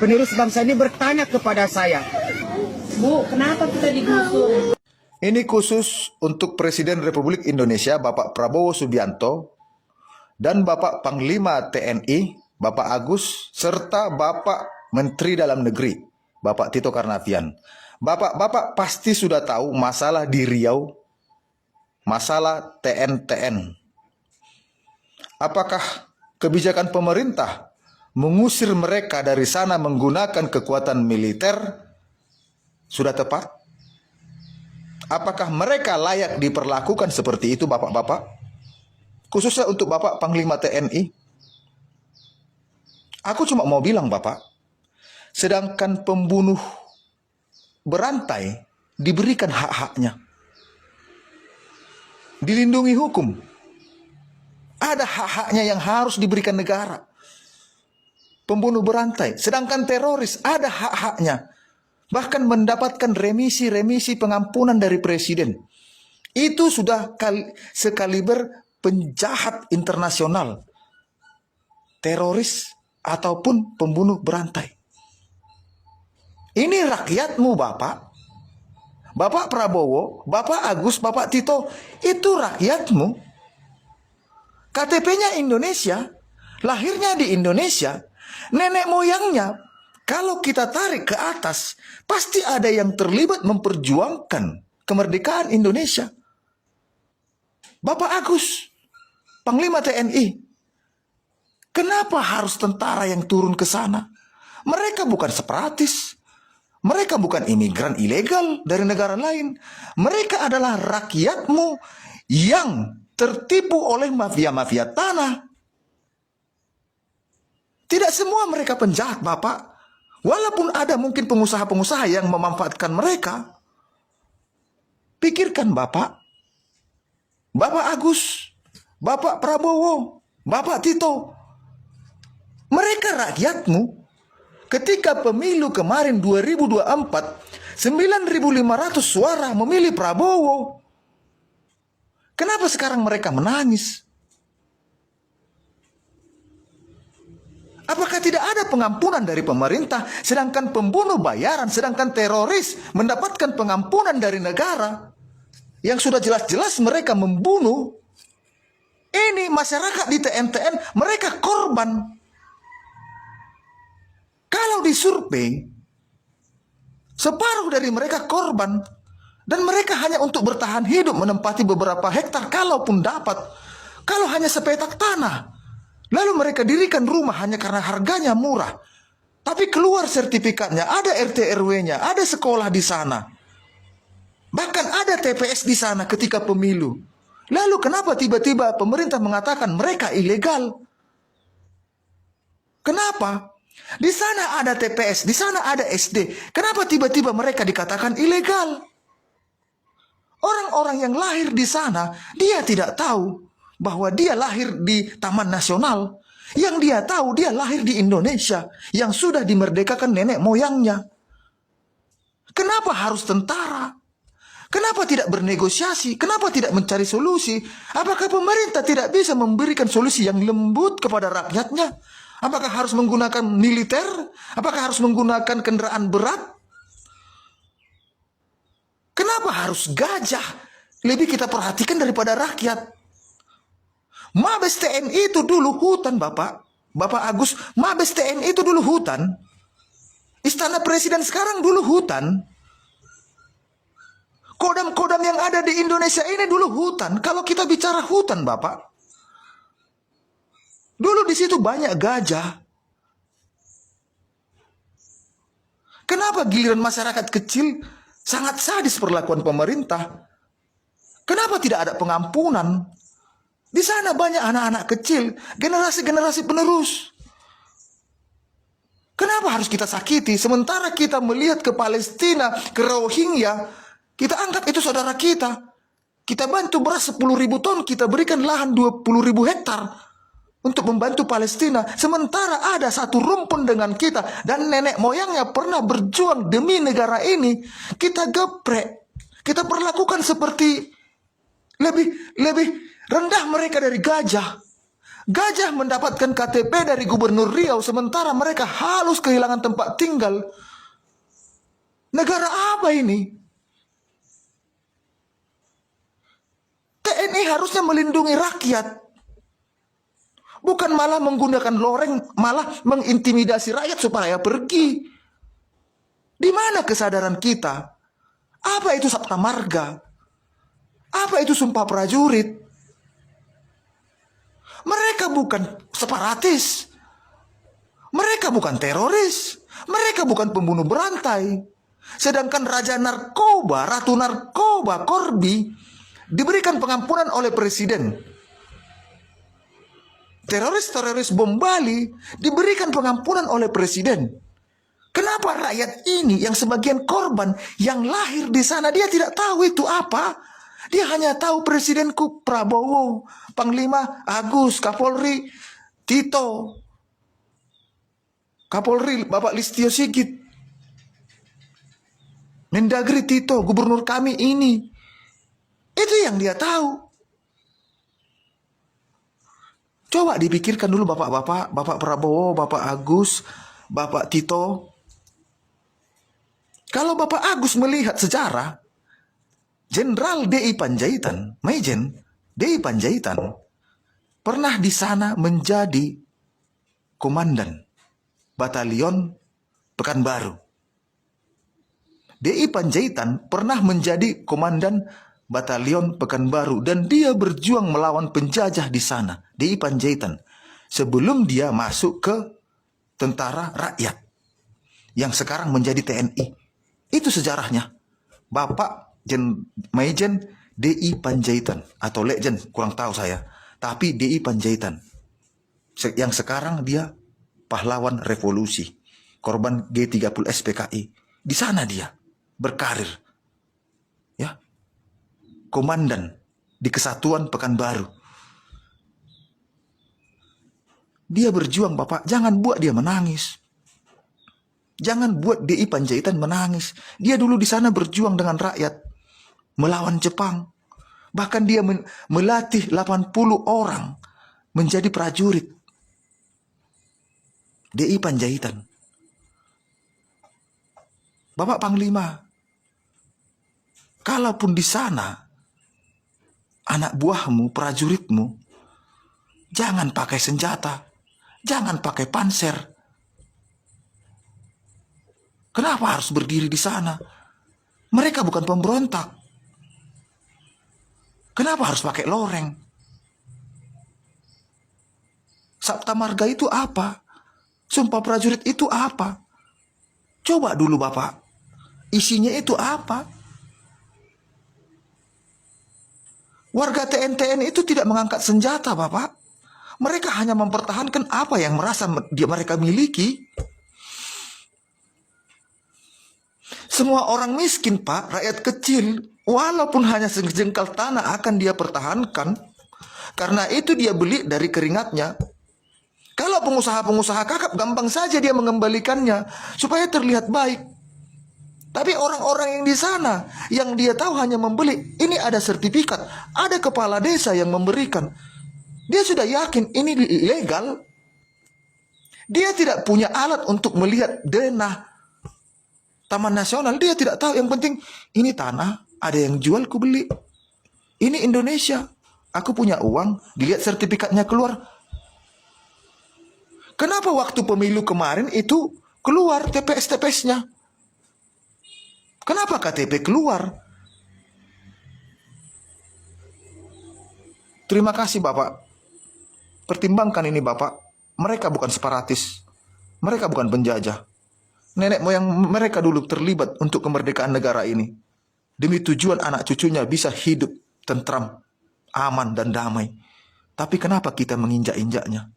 penerus bangsa ini bertanya kepada saya, Bu, kenapa kita digusur? Ini khusus untuk Presiden Republik Indonesia Bapak Prabowo Subianto dan Bapak Panglima TNI Bapak Agus serta Bapak Menteri Dalam Negeri Bapak Tito Karnavian. Bapak-bapak pasti sudah tahu masalah di Riau, masalah TN-TN. Apakah kebijakan pemerintah mengusir mereka dari sana menggunakan kekuatan militer sudah tepat? Apakah mereka layak diperlakukan seperti itu, bapak-bapak? Khususnya untuk Bapak Panglima TNI. Aku cuma mau bilang, Bapak, sedangkan pembunuh berantai diberikan hak-haknya, dilindungi hukum, ada hak-haknya yang harus diberikan negara. Pembunuh berantai, sedangkan teroris ada hak-haknya, bahkan mendapatkan remisi pengampunan dari presiden. Itu sudah sekaliber penjahat internasional, teroris ataupun pembunuh berantai. Ini rakyatmu, Bapak. Bapak Prabowo, Bapak Agus, Bapak Tito, itu rakyatmu. KTP-nya Indonesia, lahirnya di Indonesia, nenek moyangnya, kalau kita tarik ke atas, pasti ada yang terlibat memperjuangkan kemerdekaan Indonesia. Bapak Agus, Panglima TNI, kenapa harus tentara yang turun ke sana? Mereka bukan separatis. Mereka bukan imigran ilegal dari negara lain. Mereka adalah rakyatmu yang tertipu oleh mafia-mafia tanah. Tidak semua mereka penjahat, Bapak. Walaupun ada mungkin pengusaha-pengusaha yang memanfaatkan mereka. Pikirkan, Bapak. Bapak Agus, Bapak Prabowo, Bapak Tito. Mereka rakyatmu. Ketika pemilu kemarin 2024, 9.500 suara memilih Prabowo. Kenapa sekarang mereka menangis? Apakah tidak ada pengampunan dari pemerintah, sedangkan pembunuh bayaran, sedangkan teroris mendapatkan pengampunan dari negara? Yang sudah jelas-jelas mereka membunuh. Ini masyarakat di TN-TN, mereka korban. Kalau disurvei, separuh dari mereka korban. Dan mereka hanya untuk bertahan hidup menempati beberapa hektar kalaupun dapat. Kalau hanya sepetak tanah. Lalu mereka dirikan rumah hanya karena harganya murah. Tapi keluar sertifikatnya, ada RT RW-nya, ada sekolah di sana. Bahkan ada TPS di sana ketika pemilu. Lalu kenapa tiba-tiba pemerintah mengatakan mereka ilegal? Kenapa? Di sana ada TPS, di sana ada SD. Kenapa tiba-tiba mereka dikatakan ilegal? Orang-orang yang lahir di sana, dia tidak tahu bahwa dia lahir di Taman Nasional. Yang dia tahu dia lahir di Indonesia yang sudah dimerdekakan nenek moyangnya. Kenapa harus tentara? Kenapa tidak bernegosiasi? Kenapa tidak mencari solusi? Apakah pemerintah tidak bisa memberikan solusi yang lembut kepada rakyatnya? Apakah harus menggunakan militer? Apakah harus menggunakan kendaraan berat? Kenapa harus gajah? Lebih kita perhatikan daripada rakyat. Mabes TNI itu dulu hutan, Bapak. Bapak Agus, Mabes TNI itu dulu hutan. Istana Presiden sekarang dulu hutan. Kodam-kodam yang ada di Indonesia ini dulu hutan. Kalau kita bicara hutan, Bapak. Dulu di situ banyak gajah. Kenapa giliran masyarakat kecil sangat sadis perlakuan pemerintah? Kenapa tidak ada pengampunan? Di sana banyak anak-anak kecil, generasi-generasi penerus. Kenapa harus kita sakiti? Sementara kita melihat ke Palestina, ke Rohingya, kita anggap itu saudara kita. Kita bantu beras 10.000 ton, kita berikan lahan 20.000 hektar untuk membantu Palestina. Sementara ada satu rumpun dengan kita dan nenek moyangnya pernah berjuang demi negara ini. Kita geprek, kita perlakukan seperti lebih rendah mereka dari gajah. Gajah mendapatkan KTP dari Gubernur Riau sementara mereka halus kehilangan tempat tinggal. Negara apa ini? TNI harusnya melindungi rakyat. Bukan malah menggunakan loreng, malah mengintimidasi rakyat supaya pergi. Di mana kesadaran kita? Apa itu Sabta Marga? Apa itu Sumpah Prajurit? Mereka bukan separatis. Mereka bukan teroris. Mereka bukan pembunuh berantai. Sedangkan Raja Narkoba, Ratu Narkoba, Corby, diberikan pengampunan oleh Presiden. Teroris-teroris bom Bali diberikan pengampunan oleh Presiden. Kenapa rakyat ini yang sebagian korban yang lahir di sana dia tidak tahu itu apa? Dia hanya tahu Presidenku Prabowo, Panglima Agus, Kapolri Tito, Kapolri Bapak Listio Sigit, Mendagri Tito, gubernur kami ini. Itu yang dia tahu. Coba dipikirkan dulu bapak-bapak, Bapak Prabowo, Bapak Agus, Bapak Tito. Kalau Bapak Agus melihat sejarah, Jenderal D.I. Panjaitan, Majen D.I. Panjaitan, pernah di sana menjadi komandan Batalion Pekanbaru. D.I. Panjaitan pernah menjadi komandan Batalion Pekanbaru dan dia berjuang melawan penjajah di sana. D.I. Panjaitan sebelum dia masuk ke tentara rakyat yang sekarang menjadi TNI. Itu sejarahnya. Bapak Majen D.I. Panjaitan atau legend kurang tahu saya. Tapi D.I. Panjaitan yang sekarang dia pahlawan revolusi, korban G30 SPKI. Di sana dia berkarir. Ya. Komandan di Kesatuan Pekanbaru. Dia berjuang, Bapak. Jangan buat dia menangis. Jangan buat D.I. Panjaitan menangis. Dia dulu di sana berjuang dengan rakyat melawan Jepang. Bahkan dia melatih 80 orang menjadi prajurit. D.I. Panjaitan. Bapak Panglima, kalaupun di sana anak buahmu, prajuritmu, jangan pakai senjata, jangan pakai panser. Kenapa harus berdiri di sana? Mereka bukan pemberontak. Kenapa harus pakai loreng? Sabta Marga itu apa? Sumpah Prajurit itu apa? Coba dulu Bapak, isinya itu apa? Warga TNI itu tidak mengangkat senjata, Bapak. Mereka hanya mempertahankan apa yang merasa mereka miliki. Semua orang miskin, Pak, rakyat kecil, walaupun hanya sejengkal tanah akan dia pertahankan. Karena itu dia beli dari keringatnya. Kalau pengusaha-pengusaha kakap, gampang saja dia mengembalikannya supaya terlihat baik. Tapi orang-orang yang di sana, yang dia tahu hanya membeli, ini ada sertifikat, ada kepala desa yang memberikan. Dia sudah yakin ini ilegal. Dia tidak punya alat untuk melihat denah Taman Nasional. Dia tidak tahu, yang penting ini tanah, ada yang jual, ku beli. Ini Indonesia, aku punya uang, dilihat sertifikatnya keluar. Kenapa waktu pemilu kemarin itu keluar TPS-TPS-nya? Kenapa KTP keluar? Terima kasih Bapak. Pertimbangkan ini Bapak. Mereka bukan separatis. Mereka bukan penjajah. Nenek moyang mereka dulu terlibat untuk kemerdekaan negara ini. Demi tujuan anak cucunya bisa hidup tentram, aman dan damai. Tapi kenapa kita menginjak-injaknya?